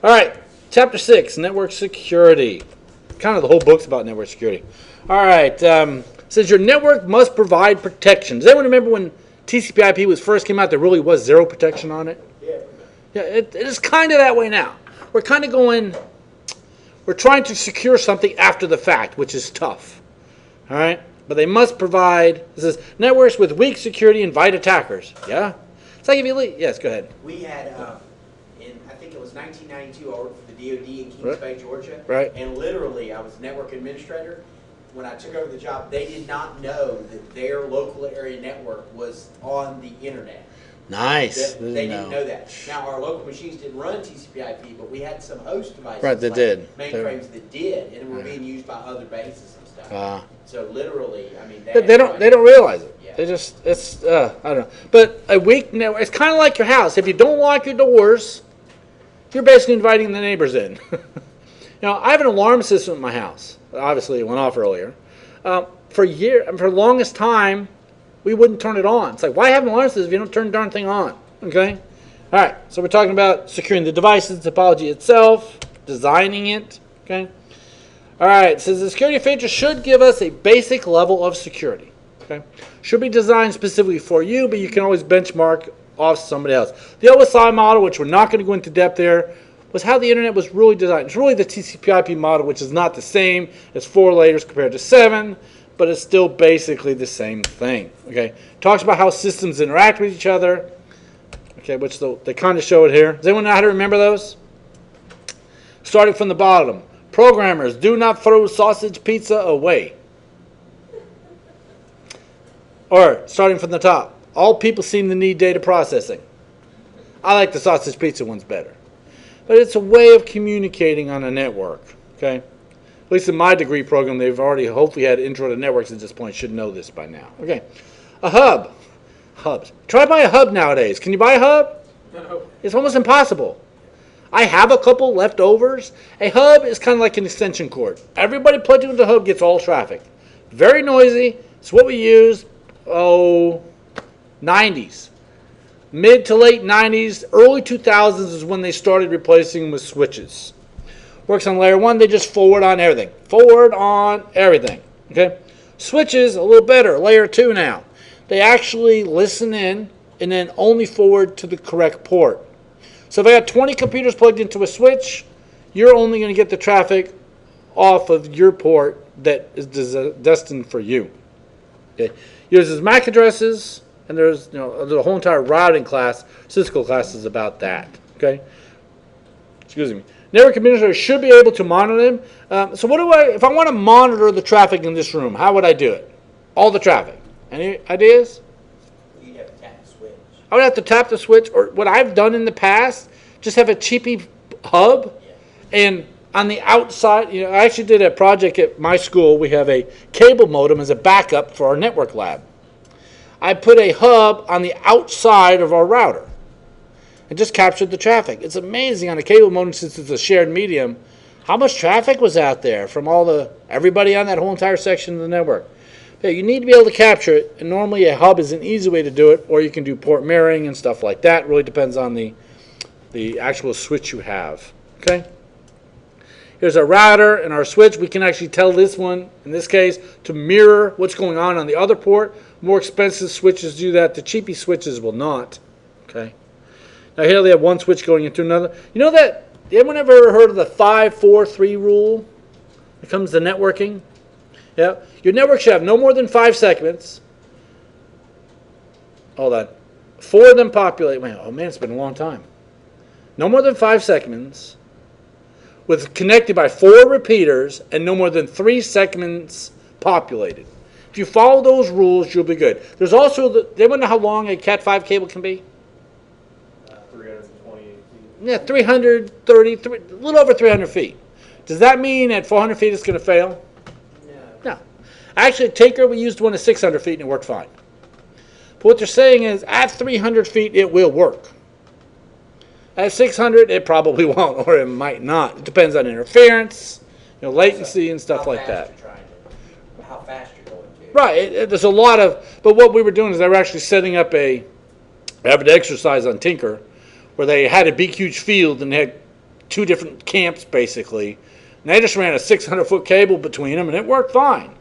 All right, Chapter 6, Network Security. Kind of the whole book's about network security. All right, it says your network must provide protection. Does anyone remember when TCP/IP first came out, there really was zero protection on it? Yeah, it is kind of that way now. We're kind of we're trying to secure something after the fact, which is tough. All right, but they must provide, it says, networks with weak security invite attackers. Yeah? It's like if you leave. Yes, go ahead. We had, I think it was 1992, I worked for the DOD in Kings Bay, Georgia. Right. And literally, I was network administrator. When I took over the job, they did not know that their local area network was on the internet. Nice. They didn't know that. Now, our local machines didn't run TCP/IP, but we had some host devices, right, that did. mainframes that did, and were being used by other bases and stuff. So literally, I mean, they don't realize it. Yeah. They just, it's I don't know. But a weak network, it's kind of like your house. If you don't lock your doors, you're basically inviting the neighbors in. I have an alarm system in my house. Obviously, it went off earlier. For the longest time, we wouldn't turn it on. It's like, why have an alarm system if you don't turn the darn thing on? Okay? All right, so we're talking about securing the devices, the topology itself, designing it. Okay? All right, it says the security feature should give us a basic level of security. Okay? Should be designed specifically for you, but you can always benchmark off somebody else. The OSI model, which we're not going to go into depth there, was how the internet was really designed. It's really the TCP/IP model, which is not the same. It's 4 layers compared to 7, but it's still basically the same thing. Okay, talks about how systems interact with each other. Okay, which they kind of show it here. Does anyone know how to remember those? Starting from the bottom, programmers, do not throw sausage pizza away. Or starting from the top, all people seem to need data processing. I like the sausage pizza ones better. But it's a way of communicating on a network, okay? At least in my degree program, they've already hopefully had intro to networks at this point. Should know this by now. Okay, a hub. Hubs. Try to buy a hub nowadays. Can you buy a hub? No. It's almost impossible. I have a couple leftovers. A hub is kind of like an extension cord. Everybody plugged into the hub gets all traffic. Very noisy. It's what we use, 90s. Mid to late 90s, early 2000s is when they started replacing with switches. Works on layer 1, they just forward on everything. Forward on everything. Okay? Switches, a little better, layer 2 now. They actually listen in and then only forward to the correct port. So if I got 20 computers plugged into a switch, you're only going to get the traffic off of your port that is destined for you. Okay? Uses MAC addresses. And there's a whole entire routing class, Cisco class is about that. Okay, excuse me. Network administrators should be able to monitor them. So if I want to monitor the traffic in this room, how would I do it? All the traffic. Any ideas? You'd have to tap the switch. I would have to tap the switch, or what I've done in the past, just have a cheapy hub, and on the outside, I actually did a project at my school. We have a cable modem as a backup for our network lab. I put a hub on the outside of our router and just captured the traffic. It's amazing on a cable modem, since it's a shared medium, how much traffic was out there from everybody on that whole entire section of the network. But you need to be able to capture it, and normally a hub is an easy way to do it, or you can do port mirroring and stuff like that. It really depends on the actual switch you have. Okay? Here's our router and our switch. We can actually tell this one, in this case, to mirror what's going on the other port. More expensive switches do that. The cheapy switches will not. Okay. Now here they have one switch going into another. You know that? Anyone ever heard of the 5-4-3 rule? When it comes to networking. Yeah. Your network should have no more than 5 segments. Hold on. 4 of them populate. Oh man, it's been a long time. No more than 5 segments, with connected by 4 repeaters, and no more than 3 segments populated. If you follow those rules, you'll be good. There's also anyone know how long a Cat5 cable can be? 328 feet. Yeah, 330, a little over 300 feet. Does that mean at 400 feet it's going to fail? No. Actually, at Tinker, we used one at 600 feet and it worked fine. But what they're saying is at 300 feet it will work. At 600 it probably won't, or it might not. It depends on interference, latency and stuff like that. How fast you're going to. Right. There's a lot of, but what we were doing is they were actually setting up an exercise on Tinker where they had a big, huge field and they had two different camps basically. And they just ran a 600-foot cable between them, and it worked fine.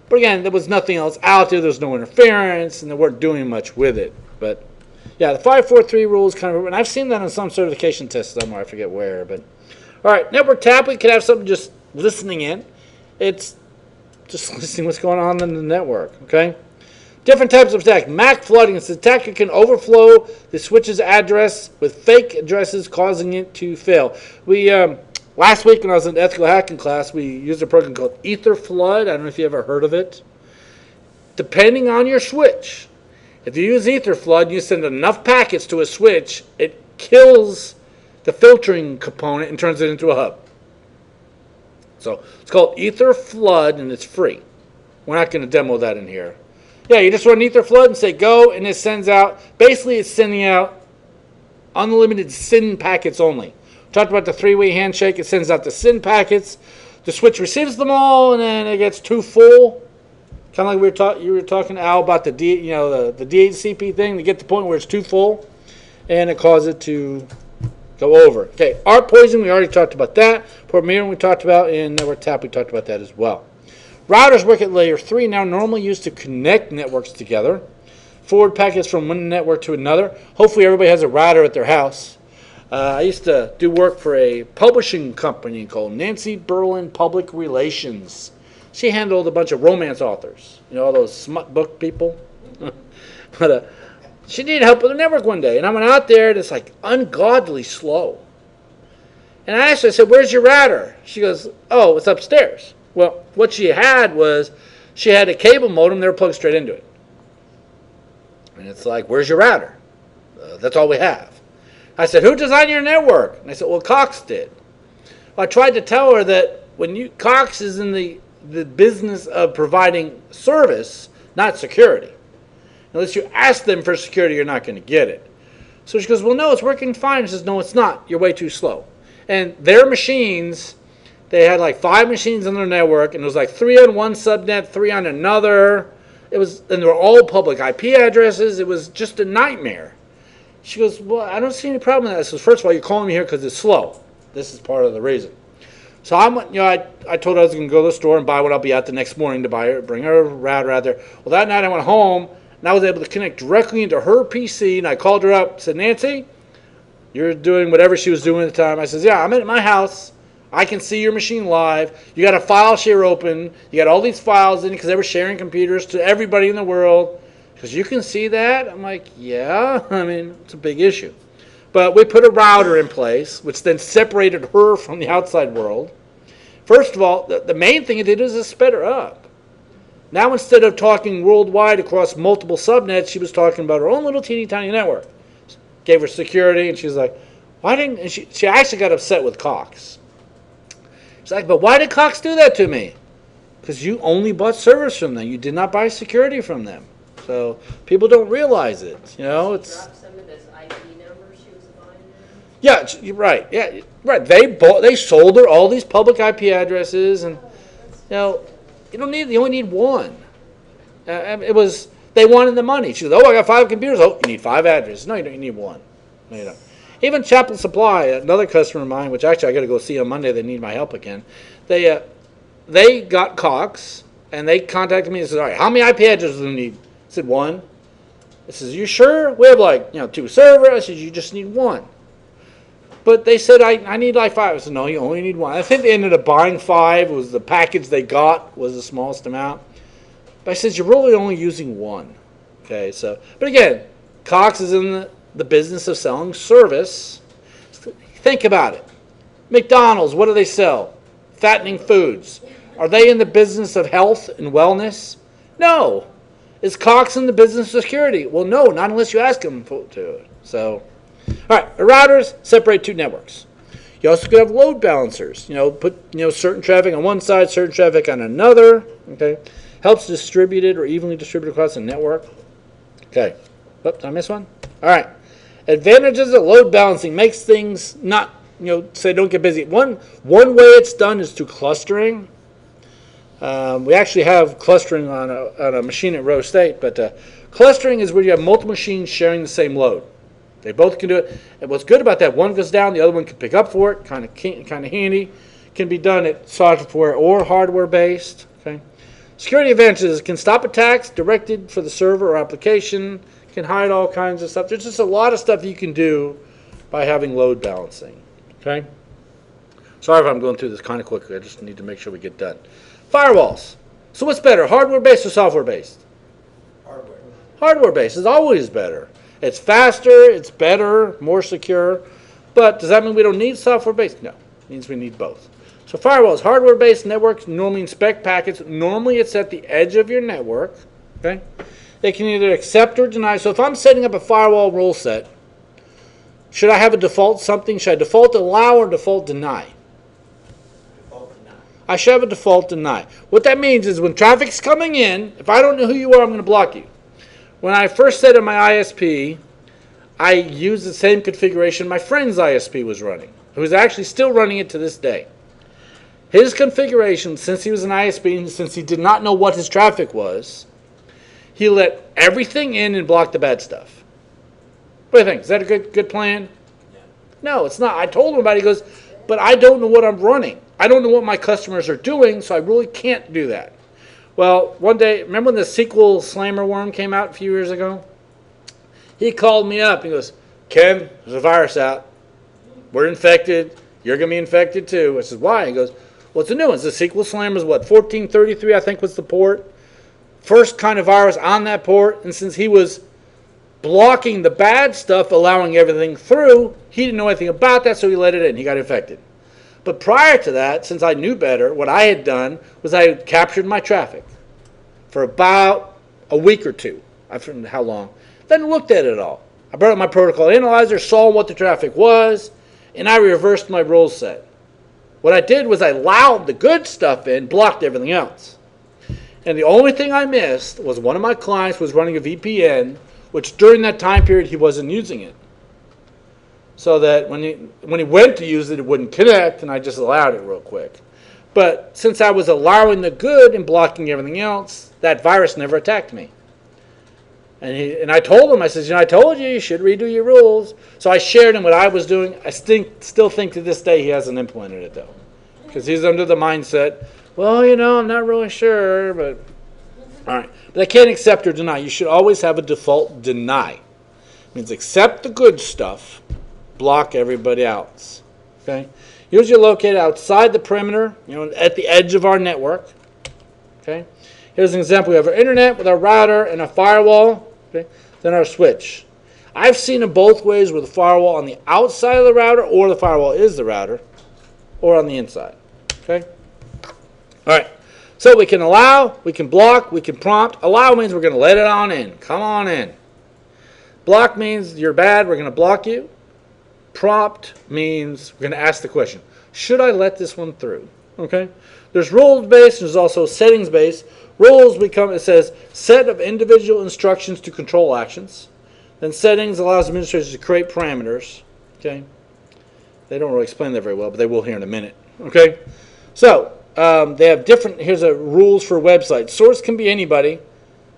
But again, there was nothing else out there. There was no interference, and they weren't doing much with it. But yeah, the 543 rule is kind of, and I've seen that on some certification test somewhere. I forget where. But all right, network tap. We could have something just listening in. It's just listening what's going on in the network. Okay. Different types of attack. MAC flooding. This attacker can overflow the switch's address with fake addresses, causing it to fail. We last week when I was in ethical hacking class, we used a program called Ether Flood. I don't know if you ever heard of it. Depending on your switch, if you use Ether Flood, you send enough packets to a switch, it kills the filtering component and turns it into a hub. So it's called Ether Flood, and it's free. We're not going to demo that in here. Yeah, you just run Ether Flood and say go, and it sends out, basically it's sending out unlimited SYN packets only. We talked about the three-way handshake. It sends out the SYN packets. The switch receives them all, and then it gets too full. Kind of like you were talking, Al, about the the DHCP thing. To get to the point where it's too full, and it causes it to go over. Okay, ARP poison, we already talked about that. Port mirroring we talked about, and network tap, we talked about that as well. Routers work at layer 3, now normally used to connect networks together. Forward packets from one network to another. Hopefully everybody has a router at their house. I used to do work for a publishing company called Nancy Berlin Public Relations. She handled a bunch of romance authors. You know, all those smut book people. But she needed help with the network one day. And I went out there, and it's like ungodly slow. And I asked her, I said, where's your router? She goes, oh, it's upstairs. Well, what she had was, she had a cable modem, they were plugged straight into it. And it's like, where's your router? That's all we have. I said, who designed your network? And I said, well, Cox did. Well, I tried to tell her that Cox is in the business of providing service, not security. Unless you ask them for security, you're not going to get it. So she goes, well, no, it's working fine. She says, no, it's not. You're way too slow. And their machines, they had like 5 machines on their network, and it was like 3 on one subnet, 3 on another. And they were all public IP addresses. It was just a nightmare. She goes, well, I don't see any problem with that. I said, first of all, you're calling me here because it's slow. This is part of the reason. So I told her I was going to go to the store and buy what I'll be out the next morning to bring her a router out there. Well, that night I went home, and I was able to connect directly into her PC, and I called her up, said, Nancy, you're doing whatever she was doing at the time. I said, yeah, I'm at my house. I can see your machine live. You got a file share open. You got all these files in it because they were sharing computers to everybody in the world. Because you can see that? I'm like, yeah. I mean, it's a big issue. But we put a router in place, which then separated her from the outside world. First of all, the main thing it did is it sped her up. Now instead of talking worldwide across multiple subnets, she was talking about her own little teeny tiny network. Gave her security, and she was like, why didn't... And she actually got upset with Cox. She's like, but why did Cox do that to me? Because you only bought servers from them. You did not buy security from them. So people don't realize it. You know, it's... Drop some of those IP numbers she was buying. Yeah, right. Yeah, right. They sold her all these public IP addresses, and you only need one. They wanted the money. She goes, oh, I got 5 computers. Oh, you need 5 addresses. No, you don't. You need one. No, you don't. Even Chapel Supply, another customer of mine, which actually I got to go see on Monday. They need my help again. They got Cox, and they contacted me and said, all right, how many IP addresses do you need? I said, 1. I says, you sure? We have 2 servers. I said, you just need 1. But they said, I need like 5. I said, no, you only need 1. I think they ended up buying 5. It was the package they got was the smallest amount. But I said, you're really only using 1. Okay, so, but again, Cox is in the business of selling service. Think about it. McDonald's, what do they sell? Fattening foods. Are they in the business of health and wellness? No. Is Cox in the business of security? Well, no, not unless you ask them to. So, all right, the routers separate 2 networks. You also could have load balancers. Put certain traffic on one side, certain traffic on another. Okay, helps distribute it or evenly distribute across the network. Okay, did I miss one? All right, advantages of load balancing makes things not say don't get busy. One way it's done is through clustering. We actually have clustering on a machine at Rose State, but clustering is where you have multiple machines sharing the same load. They both can do it. And what's good about that, one goes down, the other one can pick up for it, kind of handy. Can be done at software or hardware based. Okay. Security advantages can stop attacks directed for the server or application, can hide all kinds of stuff. There's just a lot of stuff you can do by having load balancing. Okay. Sorry if I'm going through this kind of quickly. I just need to make sure we get done. Firewalls. So what's better, hardware based or software based? Hardware. Hardware based is always better. It's faster, it's better, more secure. But does that mean we don't need software based? No. It means we need both. So firewalls, hardware-based networks normally inspect packets. Normally it's at the edge of your network. Okay, they can either accept or deny. So if I'm setting up a firewall rule set, should I have a default something? Should I default allow or default deny? Default deny. I should have a default deny. What that means is when traffic's coming in, if I don't know who you are, I'm going to block you. When I first set up my ISP, I used the same configuration my friend's ISP was running, who's actually still running it to this day. His configuration, since he was an ISP and since he did not know what his traffic was, he let everything in and blocked the bad stuff. What do you think? Is that a good plan? Yeah. No, it's not. I told him about it. He goes, but I don't know what I'm running. I don't know what my customers are doing, so I really can't do that. Well, one day, remember when the SQL Slammer worm came out a few years ago? He called me up. He goes, Ken, there's a virus out. We're infected. You're going to be infected too. I said, why? He goes, well, it's a new one. The SQL Slammer's what, 1433, I think was the port. First kind of virus on that port. And since he was blocking the bad stuff, allowing everything through, he didn't know anything about that, so he let it in. He got infected. But prior to that, since I knew better, what I had done was I had captured my traffic for about a week or two. I forget how long. Then looked at it all. I brought up my protocol analyzer, saw what the traffic was, and I reversed my rule set. What I did was I allowed the good stuff in, blocked everything else. And the only thing I missed was one of my clients was running a VPN, which during that time period he wasn't using it. So that when he went to use it, it wouldn't connect, and I just allowed it real quick. But since I was allowing the good and blocking everything else, that virus never attacked me. And I told him, I said, I told you you should redo your rules. So I shared him what I was doing. I still think to this day he hasn't implemented it, though. Because he's under the mindset, well, I'm not really sure, but... All right. But I can't accept or deny. You should always have a default deny. It means accept the good stuff, block everybody else. Okay? Usually located outside the perimeter, at the edge of our network. Okay? Here's an example. We have our internet with our router and a firewall. Okay? Then our switch. I've seen it both ways with the firewall on the outside of the router, or the firewall is the router, or on the inside. Okay? All right. So we can allow, we can block, we can prompt. Allow means we're going to let it on in. Come on in. Block means you're bad, we're going to block you. Prompt means we're going to ask the question, should I let this one through? Okay? There's rules-based, there's also settings-based. Rules become, it says, set of individual instructions to control actions. Then settings allows administrators to create parameters. Okay? They don't really explain that very well, but they will here in a minute. Okay? So, they have different, here's a rules for websites. Source can be anybody.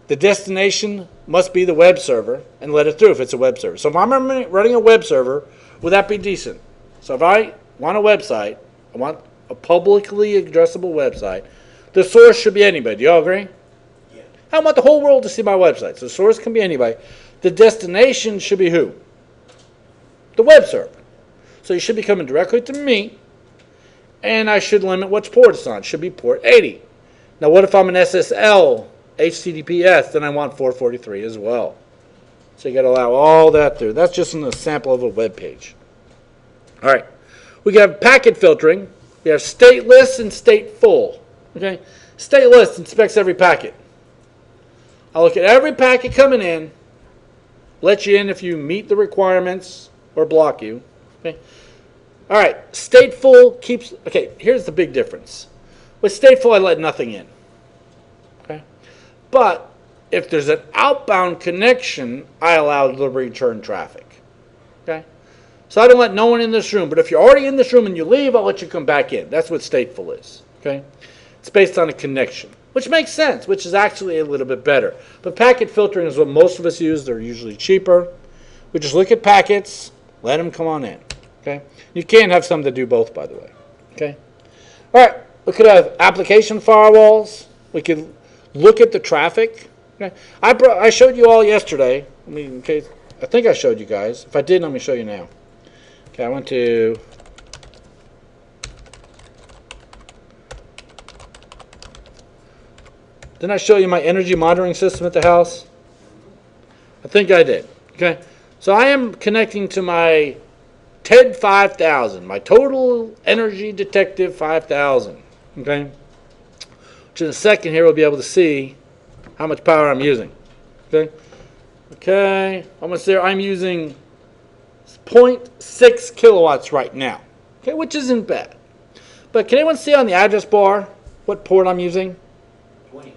The destination must be the web server, and let it through if it's a web server. So if I'm running a web server, would that be decent? So if I want a website, I want a publicly addressable website, the source should be anybody. Do you all agree? Yeah. I want the whole world to see my website. So the source can be anybody. The destination should be who? The web server. So you should be coming directly to me, and I should limit which port it's on. It should be port 80. Now what if I'm an SSL, HTTPS, then I want 443 as well. So you got to allow all that through. That's just in a sample of a web page. All right. We have packet filtering. We have stateless and stateful. Okay? Stateless inspects every packet. I'll look at every packet coming in, let you in if you meet the requirements or block you. Okay? All right. Stateful keeps... Okay, here's the big difference. With stateful, I let nothing in. Okay? But if there's an outbound connection, I allow the return traffic. Okay? So I don't let no one in this room. But if you're already in this room and you leave, I'll let you come back in. That's what stateful is. Okay? It's based on a connection, which makes sense, which is actually a little bit better. But packet filtering is what most of us use. They're usually cheaper. We just look at packets, let them come on in. Okay? You can have some that do both, by the way. Okay? All right. We could have application firewalls. We could look at the traffic. Okay? I showed you all yesterday. I think I showed you guys. If I didn't, let me show you now. Okay, I went to... Didn't I show you my energy monitoring system at the house? I think I did. Okay, so I am connecting to my TED 5000, my Total Energy Detective 5000. Okay, which in a second here we'll be able to see how much power I'm using. Okay, almost there. I'm using 0.6 kilowatts right now. Okay, which isn't bad. But can anyone see on the address bar what port I'm using? 20.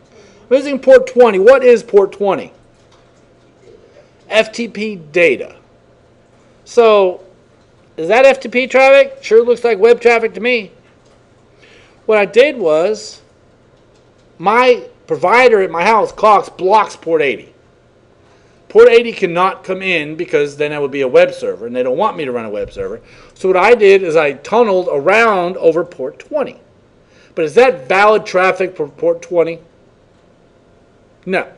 I'm using port 20. What is port 20? FTP data. So, is that FTP traffic? Sure looks like web traffic to me. What I did was, my provider at my house, Cox, blocks port 80. Port 80 cannot come in because then that would be a web server, and they don't want me to run a web server. So what I did is I tunneled around over port 20. But is that valid traffic for port 20? No.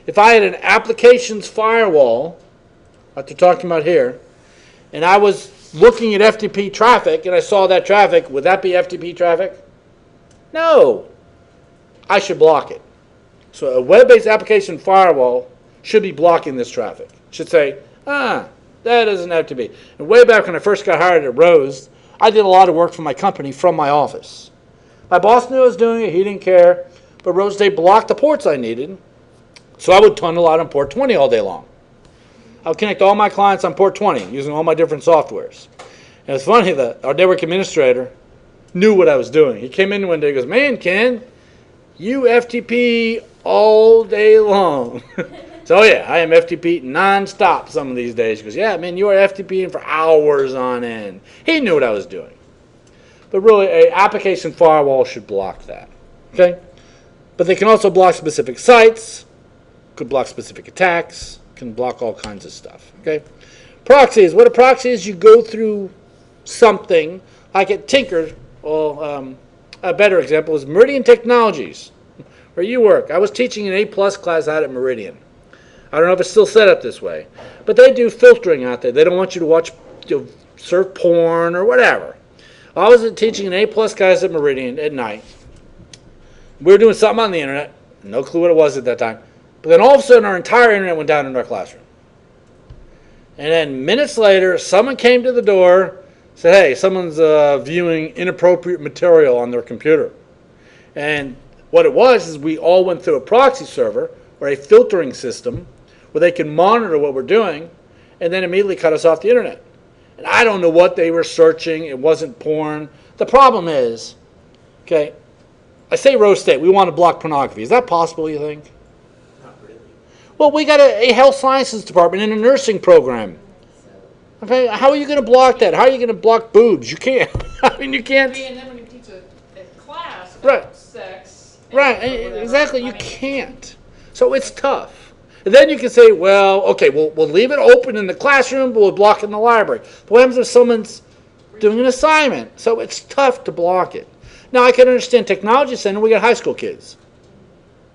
If I had an applications firewall, like they're talking about here, and I was looking at FTP traffic and I saw that traffic, would that be FTP traffic? No. I should block it. So a web-based application firewall should be blocking this traffic. Should say, that doesn't have to be. And way back when I first got hired at Rose, I did a lot of work for my company from my office. My boss knew I was doing it. He didn't care. But Rose, they blocked the ports I needed. So I would tunnel out on port 20 all day long. I would connect all my clients on port 20 using all my different softwares. And it's funny that our network administrator knew what I was doing. He came in one day and goes, "Man, Ken, you FTP all day long." So, yeah, I am FTP nonstop some of these days. He goes, "Yeah, man, you are FTPing for hours on end." He knew what I was doing. But really, an application firewall should block that. Okay? But they can also block specific sites, could block specific attacks, can block all kinds of stuff. Okay? Proxies. What a proxy is, you go through something, like at Tinker. Well, a better example is Meridian Technologies, where you work. I was teaching an A+ class out at Meridian. I don't know if it's still set up this way, but they do filtering out there. They don't want you to watch, surf porn or whatever. I was teaching an A+ class at Meridian at night. We were doing something on the internet. No clue what it was at that time. But then all of a sudden, our entire internet went down in our classroom. And then minutes later, someone came to the door, said, "Hey, someone's viewing inappropriate material on their computer." And what it was is we all went through a proxy server or a filtering system where they can monitor what we're doing and then immediately cut us off the internet. And I don't know what they were searching. It wasn't porn. The problem is, okay, I say Rose State, we want to block pornography. Is that possible, you think? Not really. Well, we got a health sciences department and a nursing program. Okay, how are you going to block that? How are you going to block boobs? You can't. I mean, you can't. And then when you teach a class about Right. sex. Right, whatever, exactly. I You mean, can't. So it's tough. And then you can say, well, okay, we'll leave it open in the classroom, but we'll block it in the library. But what happens if someone's doing an assignment? So it's tough to block it. Now, I can understand technology center, we got high school kids.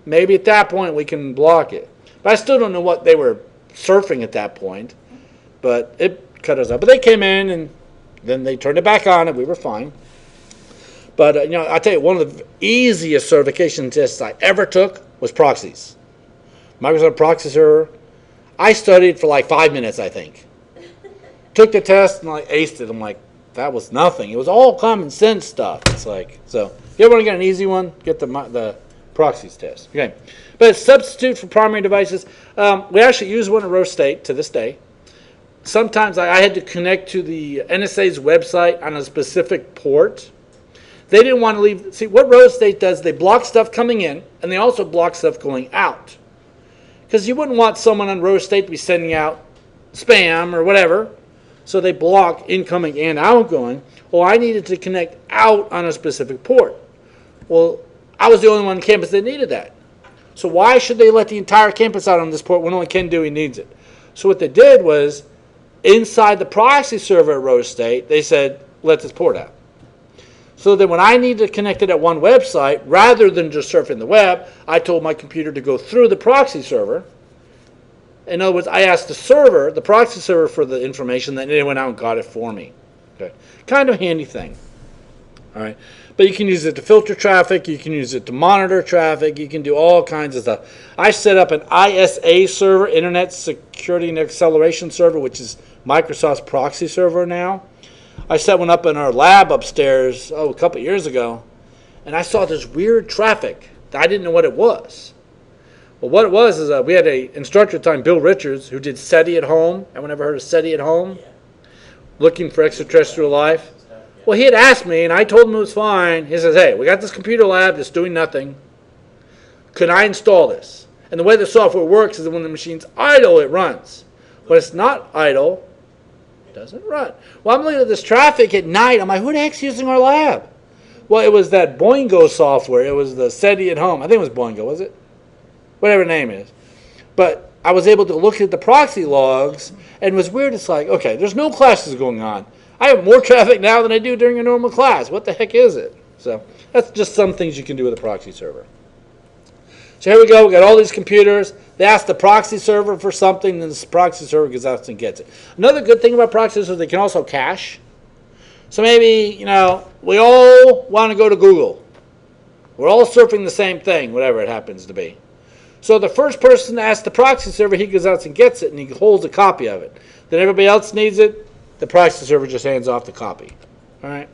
Maybe at that point we can block it. But I still don't know what they were surfing at that point. But it cut us off. But they came in and then they turned it back on and we were fine. But, I tell you, one of the easiest certification tests I ever took was proxies. Microsoft Proxy Server. I studied for like 5 minutes, I think. Took the test and aced it. I'm like, that was nothing. It was all common sense stuff. It's like, so if you ever want to get an easy one, get the proxies test. Okay, but substitute for primary devices. We actually use one at Rose State to this day. Sometimes I had to connect to the NSA's website on a specific port. They didn't want to leave. See, what Rose State does, they block stuff coming in, and they also block stuff going out. Because you wouldn't want someone on Rose State to be sending out spam or whatever. So they block incoming and outgoing. Well, I needed to connect out on a specific port. Well, I was the only one on campus that needed that. So why should they let the entire campus out on this port when only Ken Dewey needs it? So what they did was inside the proxy server at Rose State, they said, let this port out. So that when I need to connect it at one website, rather than just surfing the web, I told my computer to go through the proxy server. In other words, I asked the server, the proxy server, for the information, then it went out and got it for me. Okay. Kind of a handy thing. All right. But you can use it to filter traffic. You can use it to monitor traffic. You can do all kinds of stuff. I set up an ISA server, Internet Security and Acceleration Server, which is Microsoft's proxy server now. I set one up in our lab upstairs, a couple years ago, and I saw this weird traffic. I didn't know what it was. Well, what it was is we had an instructor at the time, Bill Richards, who did SETI at home. Anyone ever heard of SETI at home? Yeah. Looking for extraterrestrial life. Well, he had asked me, and I told him it was fine. He says, hey, we got this computer lab that's doing nothing. Could I install this? And the way the software works is that when the machine's idle, it runs. When it's not idle, it doesn't run. Well, I'm looking at this traffic at night. I'm like, who the heck's using our lab? Well, it was that Boingo software. It was the SETI at home. I think it was Boingo, was it? Whatever the name is. But I was able to look at the proxy logs, and it was weird. It's like, okay, there's no classes going on. I have more traffic now than I do during a normal class. What the heck is it? So that's just some things you can do with a proxy server. So here we go. We got all these computers. They ask the proxy server for something, and the proxy server goes out and gets it. Another good thing about proxies is they can also cache. So maybe, we all want to go to Google. We're all surfing the same thing, whatever it happens to be. So the first person to ask the proxy server, he goes out and gets it, and he holds a copy of it. Then everybody else needs it. The proxy server just hands off the copy. All right.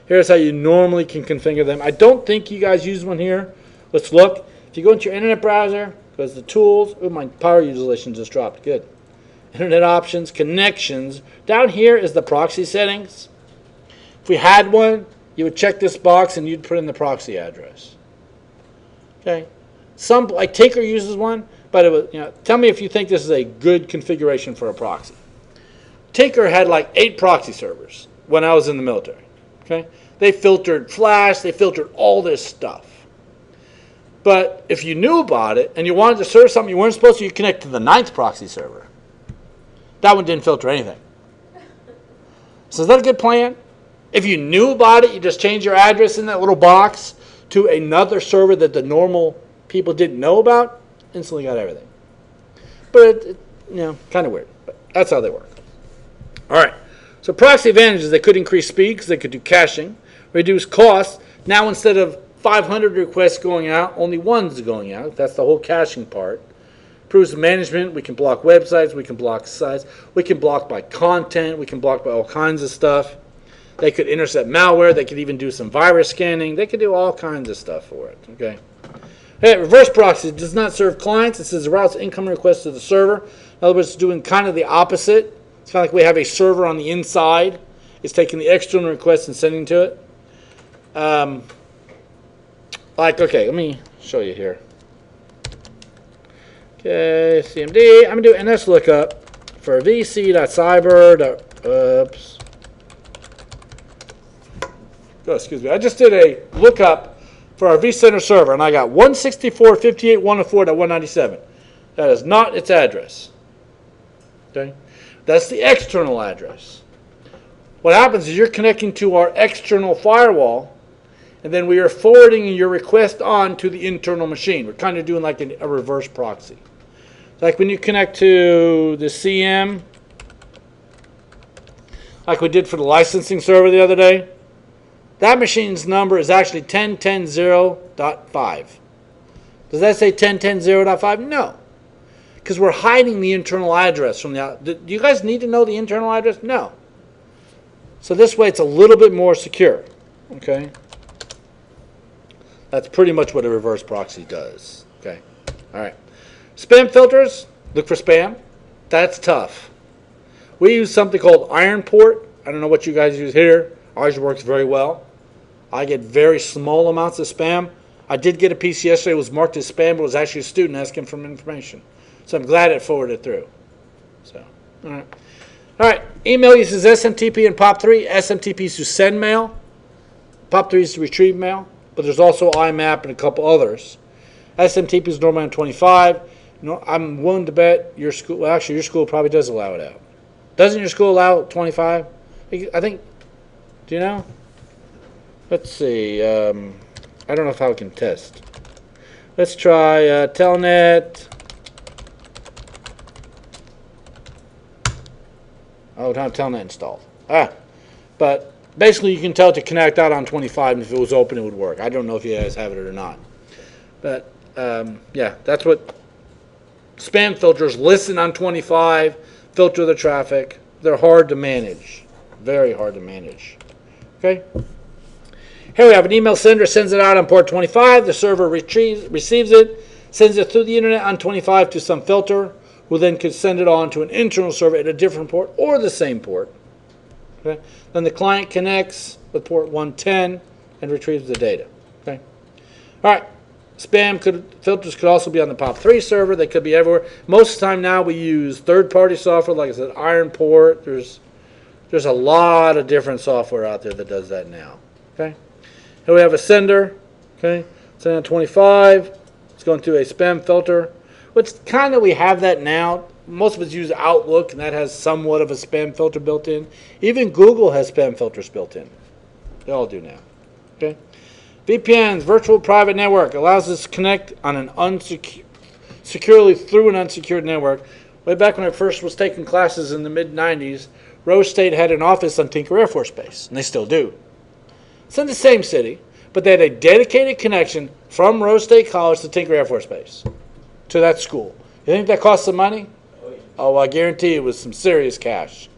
Here's how you normally can configure them. I don't think you guys use one here. Let's look. If you go into your internet browser, go to the tools. Oh, my power utilization just dropped. Good. Internet options, connections. Down here is the proxy settings. If we had one, you would check this box and you'd put in the proxy address. Okay. Some, like Taker uses one, but it was, tell me if you think this is a good configuration for a proxy. Taker had like 8 proxy servers when I was in the military. Okay, they filtered Flash, they filtered all this stuff. But if you knew about it and you wanted to serve something you weren't supposed to, you connect to the 9th proxy server. That one didn't filter anything. So is that a good plan? If you knew about it, you just change your address in that little box to another server that the normal people didn't know about, instantly got everything. But kind of weird. But that's how they work. All right, so proxy advantages, they could increase speed because they could do caching, reduce costs. Now instead of 500 requests going out, only one's going out. That's the whole caching part. Improves management. We can block websites. We can block sites. We can block by content. We can block by all kinds of stuff. They could intercept malware. They could even do some virus scanning. They could do all kinds of stuff for it. Okay. Hey, reverse proxy does not serve clients. It says it routes incoming requests to the server. In other words, it's doing kind of the opposite. It's kind of like we have a server on the inside. It's taking the external request and sending to it. Okay, let me show you here. Okay, CMD. I'm going to do NS lookup for vc.cyber. Oops. Oh, excuse me. I just did a lookup for our vCenter server, and I got 164.58.104.197. That is not its address. Okay? That's the external address. What happens is you're connecting to our external firewall, and then we are forwarding your request on to the internal machine. We're kind of doing like a reverse proxy. Like when you connect to the CM, like we did for the licensing server the other day, that machine's number is actually 10.10.0.5. Does that say 10.10.0.5? No. Because we're hiding the internal address from the out. Do you guys need to know the internal address? No. So this way it's a little bit more secure. Okay? That's pretty much what a reverse proxy does. Okay? All right. Spam filters. Look for spam. That's tough. We use something called IronPort. I don't know what you guys use here. Ours works very well. I get very small amounts of spam. I did get a piece yesterday. It was marked as spam, but it was actually a student asking for information. So I'm glad it forwarded through. So, all right. All right. Email uses SMTP and POP3. SMTP is to send mail. POP3 is to retrieve mail. But there's also IMAP and a couple others. SMTP is normally on 25. I'm willing to bet your school, well, actually, your school probably does allow it out. Doesn't your school allow 25? I think, do you know? Let's see. I don't know if I can test. Let's try Telnet. Oh, don't have Telnet installed. But basically you can tell it to connect out on 25, and if it was open, it would work. I don't know if you guys have it or not. But, yeah, that's what spam filters listen on 25, filter the traffic. They're hard to manage. Very hard to manage. Okay? Here we have an email sender, sends it out on port 25. The server receives it, sends it through the internet on 25 to some filter, who then could send it on to an internal server at a different port or the same port. Okay? Then the client connects with port 110 and retrieves the data. Okay? All right. Spam filters could also be on the POP3 server. They could be everywhere. Most of the time now we use third-party software, like I said, Ironport. There's a lot of different software out there that does that now. Okay. Here we have a sender. Okay. Sending on 25. It's going through a spam filter, which kind of we have that now. Most of us use Outlook, and that has somewhat of a spam filter built in. Even Google has spam filters built in. They all do now. Okay. VPNs, virtual private network, allows us to connect on an securely through an unsecured network. Way back when I first was taking classes in the mid-90s, Rose State had an office on Tinker Air Force Base, and they still do. It's in the same city, but they had a dedicated connection from Rose State College to Tinker Air Force Base, to that school. You think that cost some money? Oh, I guarantee it was some serious cash.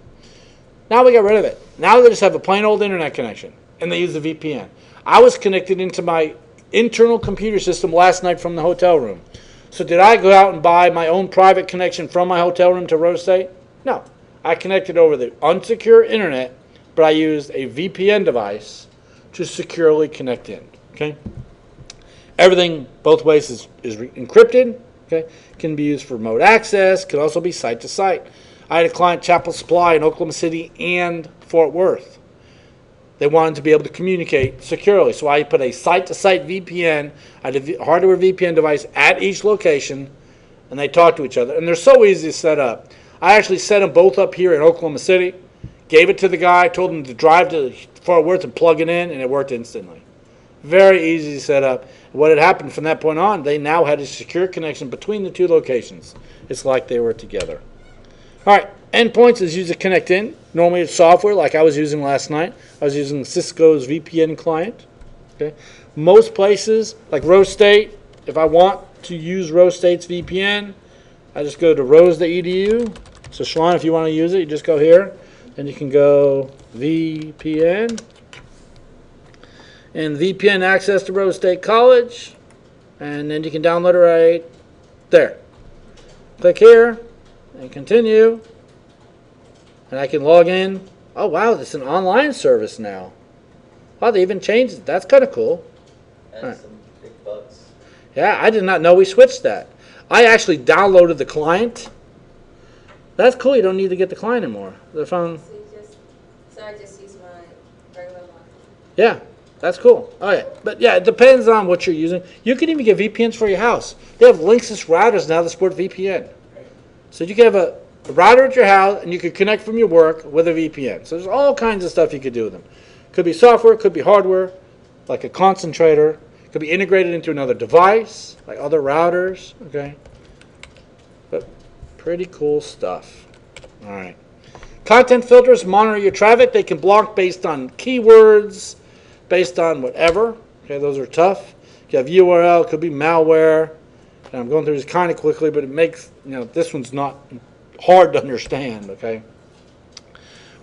Now we got rid of it. Now they just have a plain old internet connection, and they use the VPN. I was connected into my internal computer system last night from the hotel room. So did I go out and buy my own private connection from my hotel room to Rose State? No. I connected over the unsecure internet, but I used a VPN device to securely connect in. Okay. Everything both ways is encrypted. Okay. Can be used for remote access. Can also be site to site. I had a client, Chapel Supply, in Oklahoma City and Fort Worth. They wanted to be able to communicate securely, so I put a site-to-site VPN, I had a hardware VPN device at each location, and they talk to each other. And they're so easy to set up. I actually set them both up here in Oklahoma City, gave it to the guy, told him to drive to Fort Worth and plug it in, and it worked instantly. Very easy to set up. What had happened from that point on, they now had a secure connection between the two locations. It's like they were together. All right, endpoints is used to connect in. Normally it's software like I was using last night. I was using Cisco's VPN client. Okay. Most places, like Rose State, if I want to use Rose State's VPN, I just go to rose.edu. So Shalon, if you want to use it, you just go here. Then you can go VPN. And VPN access to Rose State College. And then you can download it right there. Click here. And continue, and I can log in. Oh wow, it's an online service now. Oh, they even changed it. That's kind of cool. And right. some big bucks. Yeah, I did not know we switched that. I actually downloaded the client. That's cool. You don't need to get the client anymore. The phone. So I just use my regular one. Yeah, that's cool. Oh yeah, but yeah, it depends on what you're using. You can even get VPNs for your house. They have Linksys routers now that support VPN. So you can have a router at your house, and you can connect from your work with a VPN. So there's all kinds of stuff you could do with them. Could be software, could be hardware, like a concentrator. Could be integrated into another device, like other routers. Okay, but pretty cool stuff. All right. Content filters monitor your traffic. They can block based on keywords, based on whatever. Okay, those are tough. You have URL, could be malware. And I'm going through this kind of quickly, but it makes, this one's not hard to understand, okay?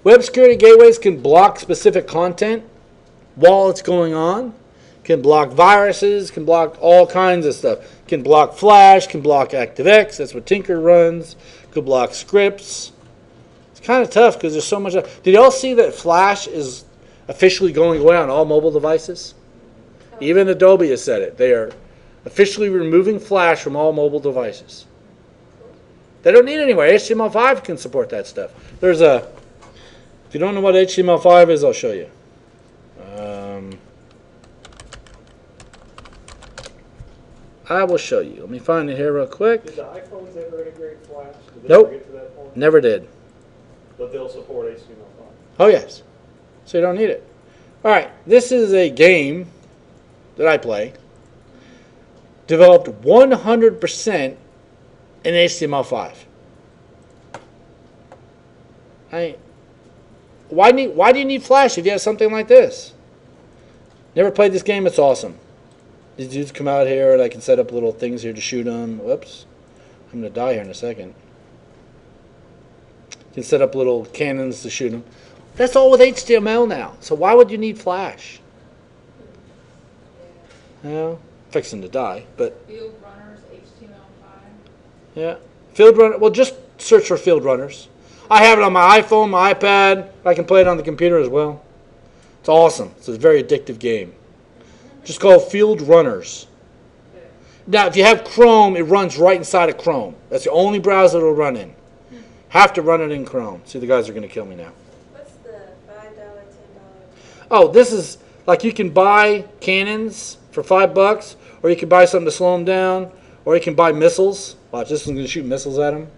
Web security gateways can block specific content while it's going on, can block viruses, can block all kinds of stuff. Can block Flash, can block ActiveX, that's what Tinker runs, could block scripts. It's kind of tough because there's so much. Did y'all see that Flash is officially going away on all mobile devices? Even Adobe has said it. They are officially removing Flash from all mobile devices. They don't need it anyway. HTML5 can support that stuff. If you don't know what HTML5 is, I'll show you. I will show you. Let me find it here real quick. Did the iPhones ever integrate Flash? Did they Nope. ever get to that point? Never did. But they'll support HTML5. Oh, yes. So you don't need it. All right. This is a game that I play. Developed 100% in HTML5. Why do you need Flash if you have something like this? Never played this game. It's awesome. These dudes come out here, and I can set up little things here to shoot them. Whoops. I'm going to die here in a second. You can set up little cannons to shoot them. That's all with HTML now. So why would you need Flash? Well, fixing to die, but Field runners, HTML5. yeah. Field runner. Well, just search for field runners. I have it on my iPhone, my iPad. I can play it on the computer as well. It's awesome. It's a very addictive game. Just call it Field Runners. Now, if you have Chrome, it runs right inside of Chrome. That's the only browser it'll run in. Have to run it in Chrome. See, the guys are going to kill me now. What's the $5, $10? Oh, this is like you can buy cannons for $5, or you can buy something to slow them down, or you can buy missiles. Watch, this one's going to shoot missiles at them.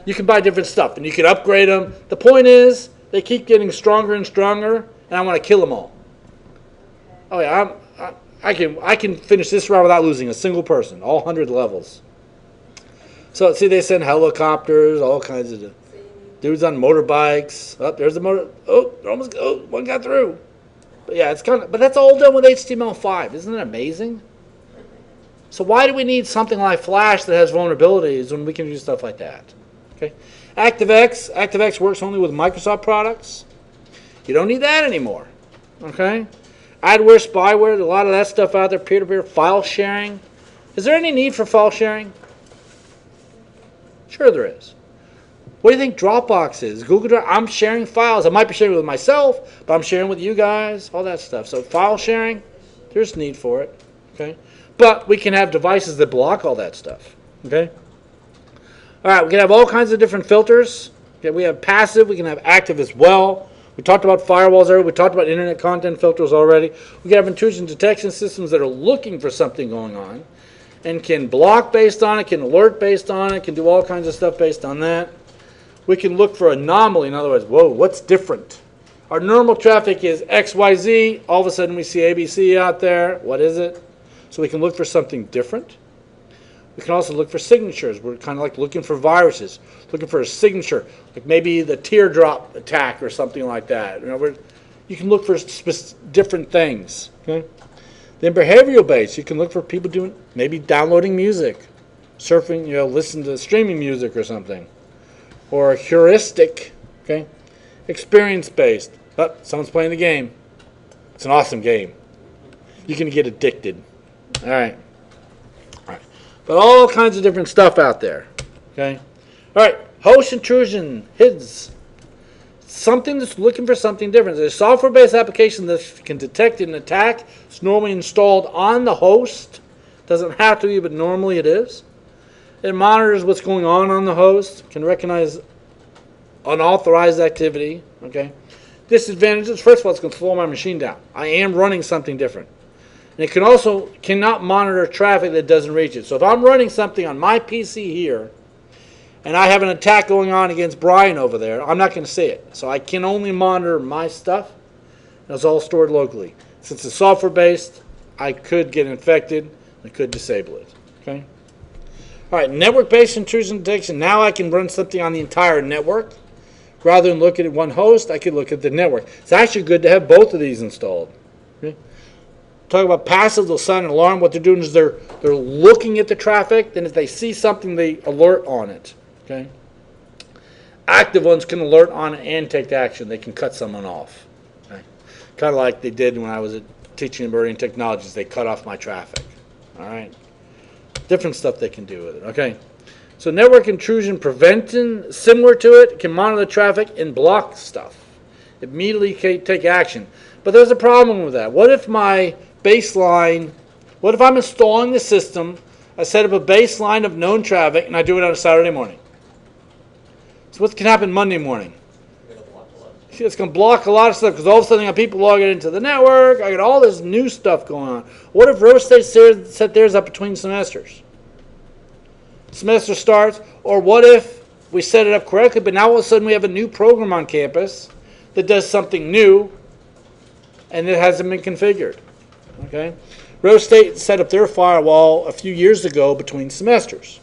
You can buy different stuff, and you can upgrade them. The point is, they keep getting stronger and stronger, and I want to kill them all. Oh yeah, I can finish this round without losing a single person, all 100 levels. So see, they send helicopters, all kinds of dudes on motorbikes. Oh, there's the motor. Oh, they're almost. Oh, one got through. But yeah, it's kind of. But that's all done with HTML5. Isn't it amazing? So why do we need something like Flash that has vulnerabilities when we can do stuff like that? Okay, ActiveX works only with Microsoft products. You don't need that anymore. Okay, adware, spyware, there's a lot of that stuff out there. Peer-to-peer file sharing. Is there any need for file sharing? Sure there is. What do you think Dropbox is? Google Drive? I'm sharing files. I might be sharing with myself, but I'm sharing with you guys, all that stuff. So file sharing, there's need for it. Okay, but we can have devices that block all that stuff. Okay. All right, we can have all kinds of different filters. Okay, we have passive. We can have active as well. We talked about firewalls already. We talked about internet content filters already. We can have intrusion detection systems that are looking for something going on and can block based on it, can alert based on it, can do all kinds of stuff based on that. We can look for anomaly. In other words, whoa, what's different? Our normal traffic is XYZ. All of a sudden we see ABC out there. What is it? So we can look for something different. We can also look for signatures. We're kind of like looking for viruses, looking for a signature, like maybe the teardrop attack or something like that. You can look for different things. Okay. Then behavioral based, you can look for people doing maybe downloading music, surfing, listen to streaming music or something, or heuristic. Okay. Experience based. Oh, someone's playing the game. It's an awesome game. You can get addicted. All right. But all kinds of different stuff out there. Okay? All right. Host intrusion, HIDS. Something that's looking for something different. There's a software-based application that can detect an attack. It's normally installed on the host. Doesn't have to be, but normally it is. It monitors what's going on the host. Can recognize unauthorized activity. Okay? Disadvantages. First of all, it's going to slow my machine down. I am running something different. And it can also cannot monitor traffic that doesn't reach it. So if I'm running something on my PC here, and I have an attack going on against Brian over there, I'm not going to see it. So I can only monitor my stuff. And it's all stored locally. Since it's software-based, I could get infected. I could disable it. Okay. All right, network-based intrusion detection. Now I can run something on the entire network. Rather than looking at one host, I could look at the network. It's actually good to have both of these installed. Okay. Talk about passive, they'll sound an alarm. What they're doing is they're looking at the traffic. Then if they see something, they alert on it. Okay. Active ones can alert on it and take action. They can cut someone off. Okay. Kind of like they did when I was teaching emerging technologies. They cut off my traffic. All right. Different stuff they can do with it. Okay. So network intrusion prevention, similar to it, can monitor traffic and block stuff. Immediately take action. But there's a problem with that. What if my baseline, what if I'm installing the system, I set up a baseline of known traffic, and I do it on a Saturday morning? So what can happen Monday morning? It's going to block a lot of stuff because all of a sudden I got people logging into the network. I got all this new stuff going on. What if Rose State set theirs up between semesters? Semester starts, or what if we set it up correctly, but now all of a sudden we have a new program on campus that does something new, and it hasn't been configured. Okay, Rose State set up their firewall a few years ago between semesters,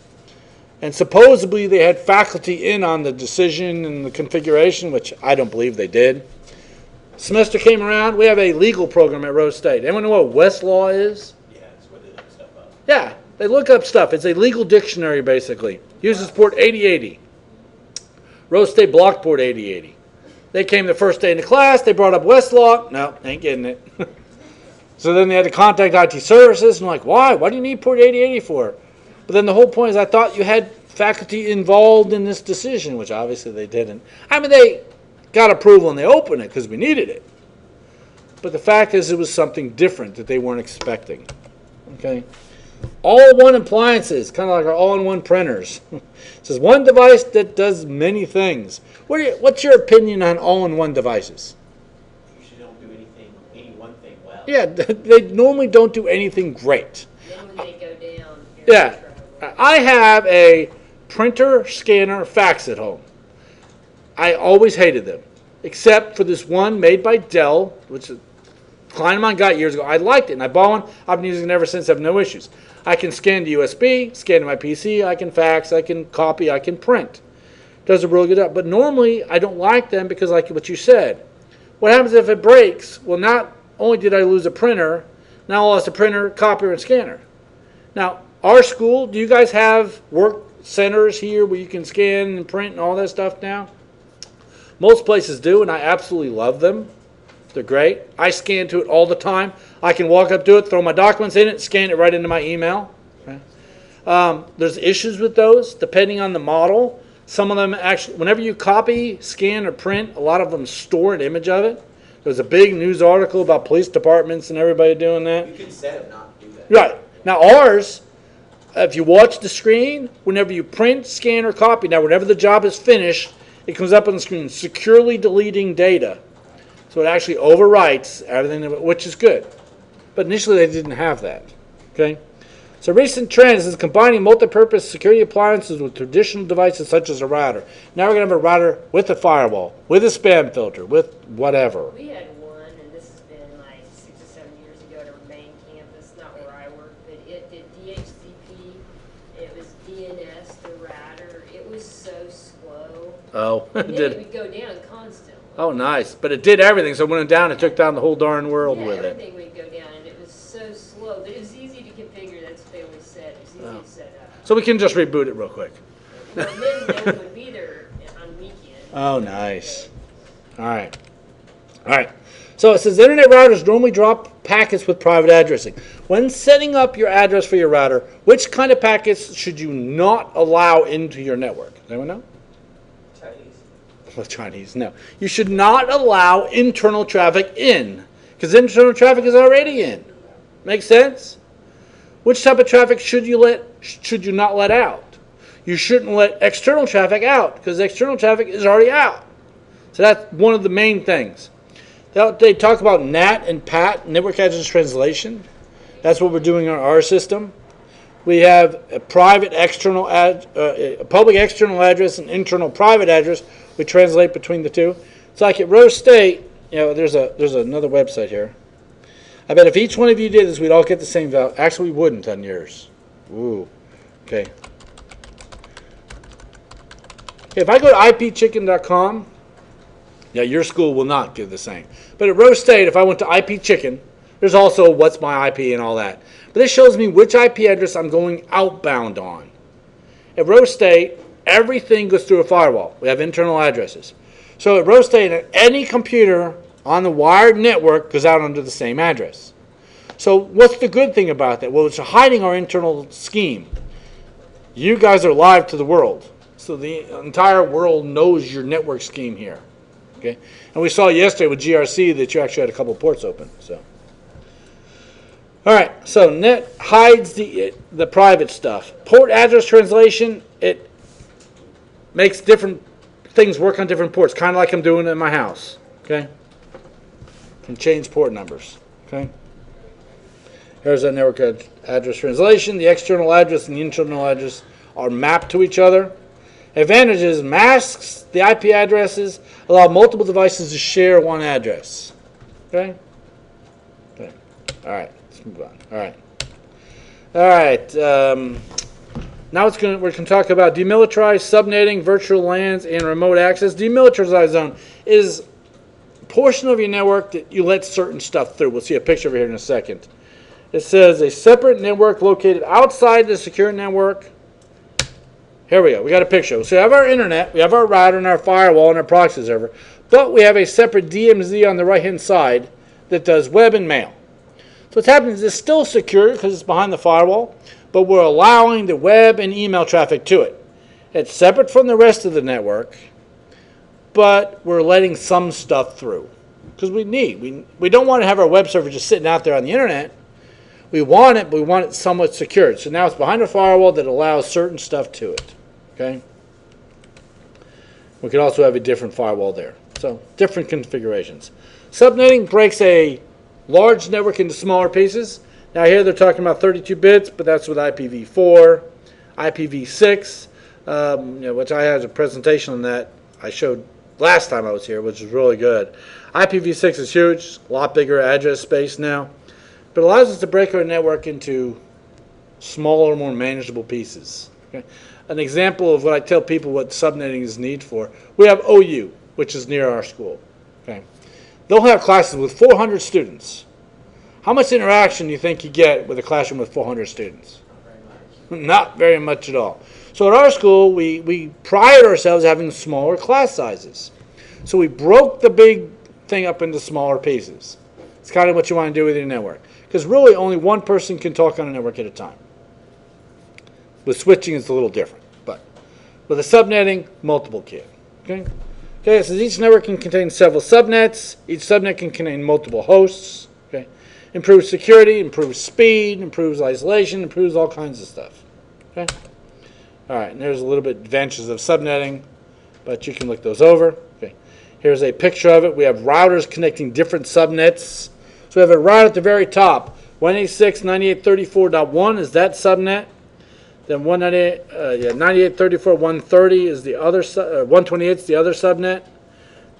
and supposedly they had faculty in on the decision and the configuration, which I don't believe they did. Semester came around. We have a legal program at Rose State. Anyone know what Westlaw is? Yeah, that's where they look stuff up. Yeah, they look up stuff. It's a legal dictionary, basically. Uses port 8080. Rose State blocked port 8080. They came the first day into class. They brought up Westlaw. No, ain't getting it. So then they had to contact IT services. And like, why? Why do you need port 8080 for? But then the whole point is I thought you had faculty involved in this decision, which obviously they didn't. I mean, they got approval and they opened it because we needed it. But the fact is it was something different that they weren't expecting. Okay? All-in-one appliances, kind of like our all-in-one printers. It says one device that does many things. What's your opinion on all-in-one devices? Usually don't do any one thing well. Yeah, they normally don't do anything great. Then when they go down. you're in Yeah, trouble. I have a printer, scanner, fax at home. I always hated them, except for this one made by Dell, which a client of mine got years ago. I liked it, and I bought one. I've been using it ever since. I have no issues. I can scan to USB, scan to my PC, I can fax, I can copy, I can print. Does a really good job. But normally, I don't like them because, like what you said, what happens if it breaks? Well, not only did I lose a printer, now I lost a printer, copier, and scanner. Now, our school, do you guys have work centers here where you can scan and print and all that stuff now? Most places do, and I absolutely love them. They're great. I scan to it all the time. I can walk up to it, throw my documents in it, scan it right into my email. Okay. There's issues with those depending on the model. Some of them actually, whenever you copy, scan, or print, a lot of them store an image of it. There's a big news article about police departments and everybody doing that. You can set it not to do that. Right. Now ours, if you watch the screen, whenever you print, scan, or copy, now whenever the job is finished, it comes up on the screen, securely deleting data. So it actually overwrites everything, which is good. But initially they didn't have that. Okay? So recent trends is combining multi-purpose security appliances with traditional devices such as a router. Now we're going to have a router with a firewall, with a spam filter, with whatever. We had one, and this has been like 6 or 7 years ago at our main campus, not where I work, but it did DHCP, it was DNS, the router. It was so slow. Oh, it And then did. it would go down constantly. Oh, nice. But it did everything. So when it went down, it took down the whole darn world Yeah, with it. everything would go down, and it was so slow. But it was easy to configure. That's what they always said. It was easy Oh. to set up. So we can just reboot it real quick. And then no one would be there on weekends. Oh, nice. All right. All right. So it says internet routers normally drop packets with private addressing. When setting up your address for your router, which kind of packets should you not allow into your network? Does anyone know? Chinese. Well, Chinese, no. You should not allow internal traffic in, because internal traffic is already in. Make sense? Which type of traffic should you not let out? You shouldn't let external traffic out, because external traffic is already out. So that's one of the main things. They talk about NAT and PAT, network address translation. That's what we're doing on our system. We have a private external a public external address and internal private address. We translate between the two. It's like at Rose State, there's another website here. I bet if each one of you did this, we'd all get the same value. Actually, we wouldn't on yours. Ooh. Okay. If I go to ipchicken.com, your school will not give the same. But at Rose State, if I went to ipchicken, there's also what's my IP and all that. But this shows me which IP address I'm going outbound on. At Rose State, everything goes through a firewall. We have internal addresses. So at Rose State, any computer on the wired network goes out under the same address. So what's the good thing about that? Well, it's hiding our internal scheme. You guys are live to the world. So the entire world knows your network scheme here. Okay? And we saw yesterday with GRC that you actually had a couple ports open. So, all right. So net hides the private stuff. Port address translation, it makes different things work on different ports, kind of like I'm doing in my house. Okay? Can change port numbers. Okay? Here's that network address translation. The external address and the internal address are mapped to each other. Advantages: masks the IP addresses, allow multiple devices to share one address. Okay? Okay. All right, let's move on. All right. All right. Now we're going to talk about demilitarized, subnetting, virtual LANs, and remote access. Demilitarized zone is a portion of your network that you let certain stuff through. We'll see a picture over here in a second. It says a separate network located outside the secure network. Here we go. We got a picture. So we have our internet, we have our router and our firewall and our proxy server, but we have a separate DMZ on the right-hand side that does web and mail. So what's happening is it's still secure because it's behind the firewall, but we're allowing the web and email traffic to it. It's separate from the rest of the network, but we're letting some stuff through because we don't want to have our web server just sitting out there on the internet. We want it, but we want it somewhat secured. So now it's behind a firewall that allows certain stuff to it. Okay. We could also have a different firewall there. So different configurations. Subnetting breaks a large network into smaller pieces. Now here they're talking about 32 bits, but that's with IPv4, IPv6, which I had a presentation on that I showed last time I was here, which was really good. IPv6 is huge, a lot bigger address space now, but it allows us to break our network into smaller, more manageable pieces. Okay? An example of what I tell people what subnetting is needed for, we have OU, which is near our school. Okay? They'll have classes with 400 students. How much interaction do you think you get with a classroom with 400 students? Not very much at all. So at our school, we pride ourselves having smaller class sizes. So we broke the big thing up into smaller pieces. It's kind of what you want to do with your network. Because really only one person can talk on a network at a time. With switching, it's a little different. But with a subnetting, multiple can. Okay, so each network can contain several subnets. Each subnet can contain multiple hosts. Okay, improves security, improves speed, improves isolation, improves all kinds of stuff. Okay. All right, and there's a little bit advantages of subnetting, but you can look those over. Okay. Here's a picture of it. We have routers connecting different subnets. So we have a router at the very top. 186.98.34.1 is that subnet. Then 98.34.130 is the other. 128 is the other subnet.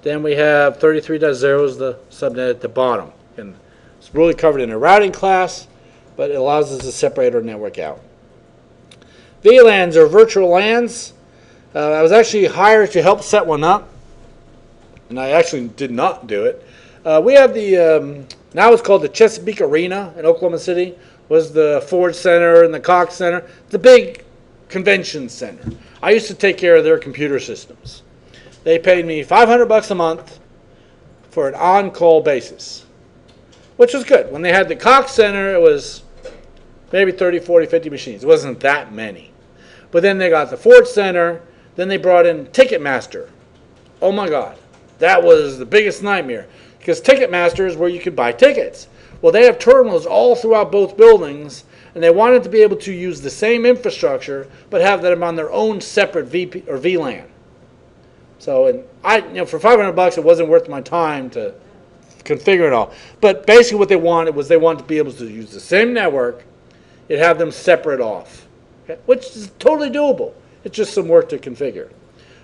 Then we have 33.0 is the subnet at the bottom. And it's really covered in a routing class, but it allows us to separate our network out. VLANs or virtual LANs. I was actually hired to help set one up, and I actually did not do it. We have the, now it's called the Chesapeake Arena in Oklahoma City, was the Ford Center and the Cox Center, the big convention center. I used to take care of their computer systems. They paid me $500 a month for an on-call basis, which was good. When they had the Cox Center, it was maybe 30, 40, 50 machines. It wasn't that many. But then they got the Ford Center, then they brought in Ticketmaster. Oh my God, that was the biggest nightmare. Because Ticketmaster is where you could buy tickets. Well, they have terminals all throughout both buildings, and they wanted to be able to use the same infrastructure, but have them on their own separate VP or VLAN. So, and for $500, it wasn't worth my time to configure it all. But basically, what they wanted was they wanted to be able to use the same network, yet have them separate off, okay? Which is totally doable. It's just some work to configure.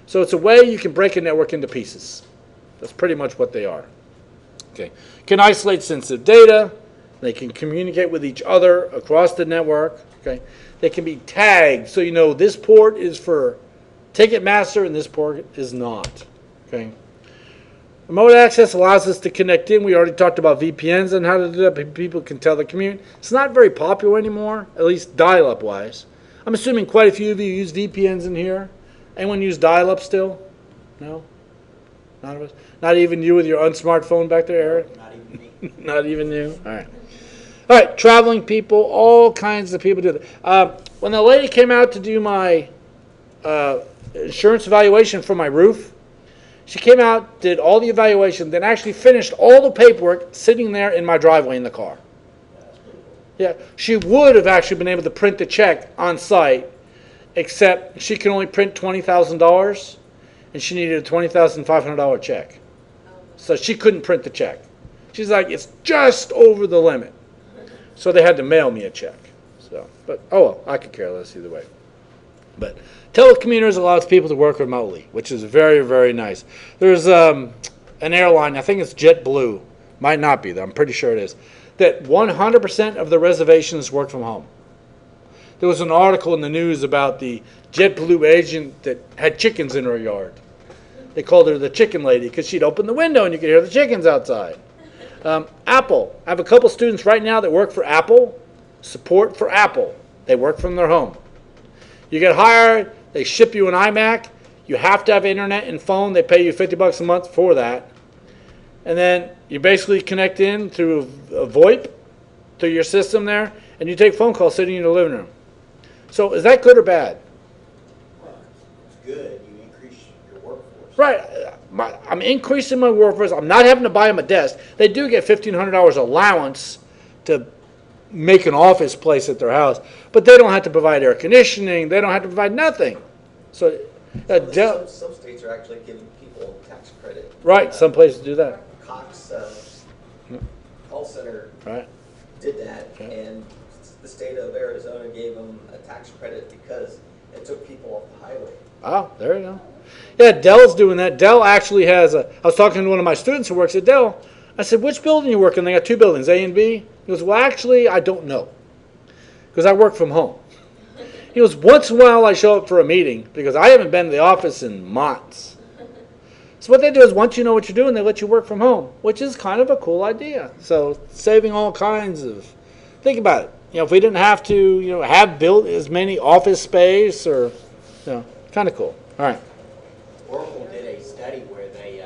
So it's a way you can break a network into pieces. That's pretty much what they are. Okay. Can isolate sensitive data. They can communicate with each other across the network. Okay. They can be tagged, so you know this port is for Ticketmaster and this port is not. Okay. Remote access allows us to connect in. We already talked about VPNs and how to do that. People can tell the commute. It's not very popular anymore, at least dial-up wise. I'm assuming quite a few of you use VPNs in here. Anyone use dial-up still? No? None of us? Not even you with your unsmartphone back there, Eric? Not even me. Not even you? All right. All right, traveling people, all kinds of people do that. When the lady came out to do my insurance evaluation for my roof, she came out, did all the evaluation, then actually finished all the paperwork sitting there in my driveway in the car. Yeah, she would have actually been able to print the check on site, except she can only print $20,000, and she needed a $20,500 check. So she couldn't print the check. She's like, it's just over the limit. So they had to mail me a check. So, but oh well, I could care less either way. But telecommuters allows people to work remotely, which is very, very nice. There's an airline, I think it's JetBlue, might not be, though, I'm pretty sure it is, that 100% of the reservations work from home. There was an article in the news about the JetBlue agent that had chickens in her yard. They called her the chicken lady because she'd open the window and you could hear the chickens outside. Apple. I have a couple students right now that work for Apple, support for Apple. They work from their home. You get hired, they ship you an iMac. You have to have internet and phone. They pay you $50 a month for that. And then you basically connect in through a VoIP to your system there, and you take phone calls sitting in your living room. So is that good or bad? Well, it's good. You increase your workforce. Right. I'm increasing my workforce. I'm not having to buy them a desk. They do get $1,500 allowance to make an office place at their house, but they don't have to provide air conditioning. They don't have to provide nothing. So, some states are actually giving people tax credit. Right, some places do that. Cox call center Right. did that, Yeah. and the state of Arizona gave them a tax credit because it took people off the highway. Oh, there you go. Yeah, Dell's doing that. Dell actually has I was talking to one of my students who works at Dell. I said, which building you work in? They got two buildings, A and B. He goes, well, actually, I don't know because I work from home. He goes, once in a while I show up for a meeting because I haven't been to the office in months. So what they do is once you know what you're doing, they let you work from home, which is kind of a cool idea. So saving all kinds of, think about it. If we didn't have to, have built as many office space or, kind of cool. All right. Oracle did a study where they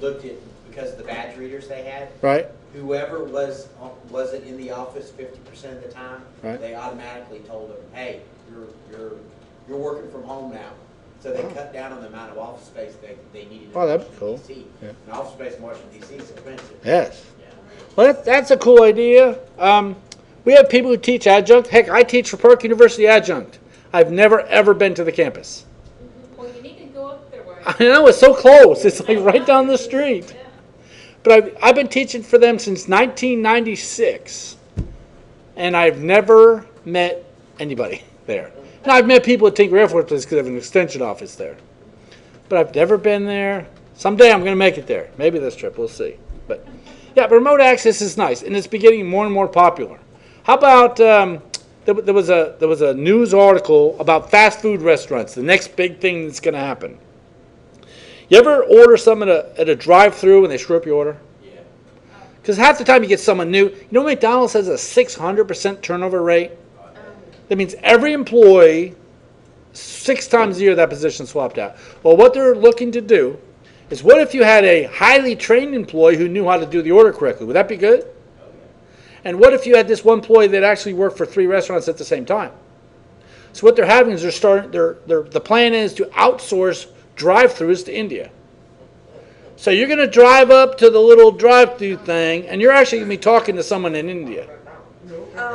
looked at, because of the badge readers they had, Right. whoever wasn't in the office 50% of the time, Right. they automatically told them, hey, you're working from home now. So they cut down on the amount of office space they needed in Oh, that'd be Washington, cool. D.C. Yeah. And office space in Washington, D.C. is expensive. Yes. Yeah. Well, that's a cool idea. We have people who teach adjunct. Heck, I teach for Park University adjunct. I've never, ever been to the campus. Well, you need to go up there. I know, it's so close. It's like right down the street. But I've been teaching for them since 1996, and I've never met anybody there. Now, I've met people at Tinker Air Force Base because they have an extension office there. But I've never been there. Someday I'm going to make it there. Maybe this trip, we'll see. But yeah, but remote access is nice, and it's becoming more and more popular. How about there was a news article about fast food restaurants, the next big thing that's going to happen. You ever order something at a drive-thru and they screw up your order? Yeah. Because half the time you get someone new. McDonald's has a 600% turnover rate. That means every employee, 6 times a year, that position swapped out. Well, what they're looking to do is, what if you had a highly trained employee who knew how to do the order correctly? Would that be good? And what if you had this one employee that actually worked for 3 restaurants at the same time? So what they're having is the plan is to outsource drive-thrus to India. So you're going to drive up to the little drive-thru thing, and you're actually going to be talking to someone in India.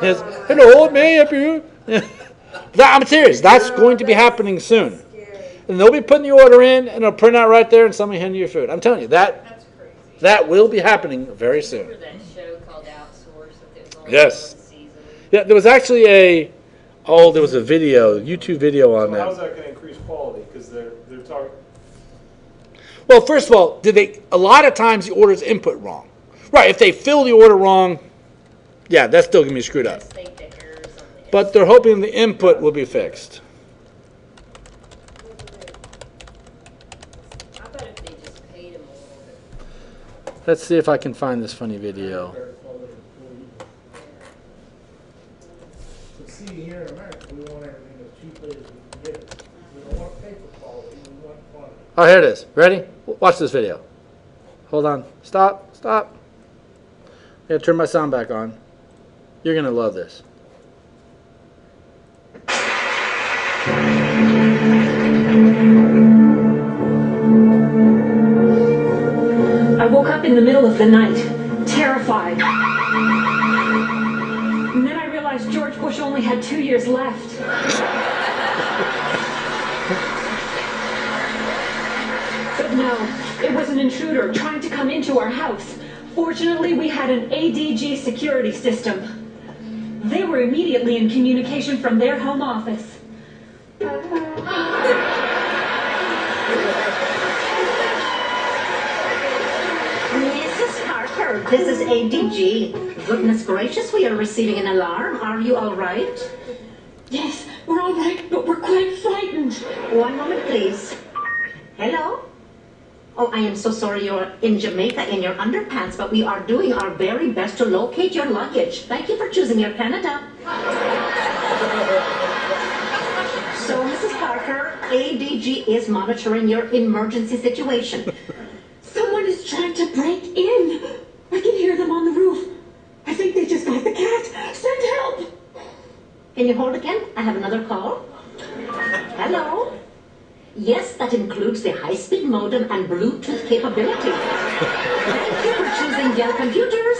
Yes, hello, may I help you? I'm serious. That's going to be happening soon. And they'll be putting the order in, and it'll print out right there, and somebody hand you your food. I'm telling you, That's crazy. that will be happening very soon. Remember that show called Outsource? That was only Yes. one season? Yeah, there was actually there was a video, YouTube video on So how's that. that going to increase quality? Because they're talking. Well, first of all, a lot of times the order's input wrong. Right, if they fill the order wrong, yeah, that's still going to be screwed up. Let's think the errors on the But they're hoping the input will be fixed. How about if they just paid them a little bit? Let's see if I can find this funny video. But see, here in America, we want everything as cheaply as we can get it. We don't want paper quality, we want quantity. Oh, here it is. Ready? Watch this video. Hold on. Stop. I gotta turn my sound back on. You're gonna love this. I woke up in the middle of the night, terrified. And then I realized George Bush only had 2 years left. But no, it was an intruder trying to come into our house. Fortunately, we had an ADG security system. They were immediately in communication from their home office. Mrs. Parker, this is ADG. Goodness gracious, we are receiving an alarm. Are you all right? Yes, we're all right, but we're quite frightened. One moment, please. Hello? Oh, I am so sorry you're in Jamaica in your underpants, but we are doing our very best to locate your luggage. Thank you for choosing Air Canada. So, Mrs. Parker, ADG is monitoring your emergency situation. Someone is trying to break in. I can hear them on the roof. I think they just got the cat. Send help! Can you hold again? I have another call. Hello? Yes, that includes the high-speed modem and Bluetooth capability. Thank you for choosing Dell Computers.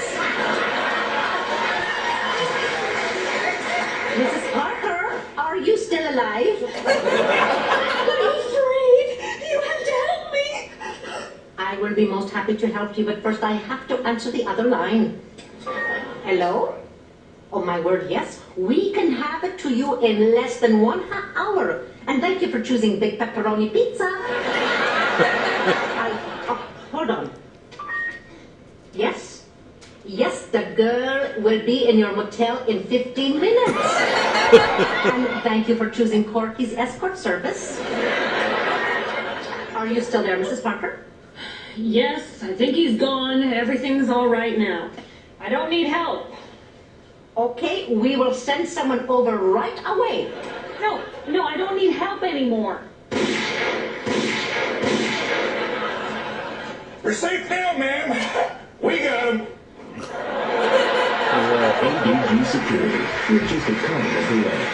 Mrs. Parker, are you still alive? I'm afraid. You have to help me. I will be most happy to help you, but first I have to answer the other line. Hello? Oh, my word, yes. We can have it to you in less than 1 hour. And thank you for choosing Big Pepperoni Pizza. Hold on. Yes? Yes, the girl will be in your motel in 15 minutes. And thank you for choosing Corky's escort service. Are you still there, Mrs. Parker? Yes, I think he's gone. Everything's all right now. I don't need help. Okay, we will send someone over right away. No, I don't need help anymore. We're safe now, ma'am. We got him. ADG Security. We're just a comment away.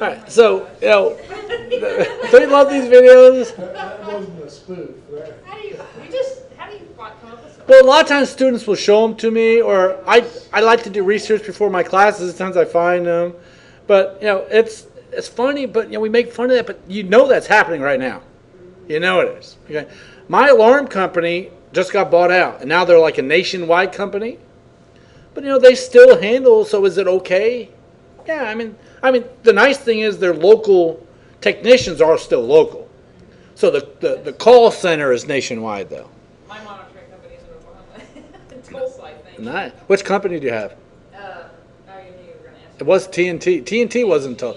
All right, so, don't you love these videos? That wasn't a spoof, right? How do you come up with something? Well, a lot of times students will show them to me, or I like to do research before my classes. Sometimes I find them. But, it's funny, but, we make fun of that, but you know that's happening right now. You know it is. Okay? My alarm company just got bought out, and now they're like a nationwide company. But, they still handle, so is it okay? Yeah, I mean, the nice thing is their local technicians are still local. So the call center is nationwide, though. My monitoring company is in Oklahoma. Tulsa, I think. Nice. Which company do you have? I knew you were going to ask. It was TNT. TNT wasn't until Or-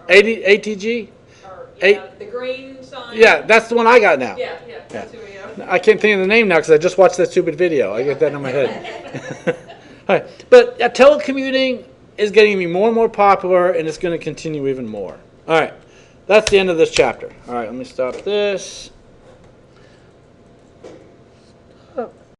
ATG? Or, Eight- the green sign. Yeah, that's the one I got now. Yeah, that's who we have. I can't think of the name now because I just watched that stupid video. I get that in my head. All right. But telecommuting is getting to be more and more popular, and it's going to continue even more. All right. That's the end of this chapter. All right, let me stop this.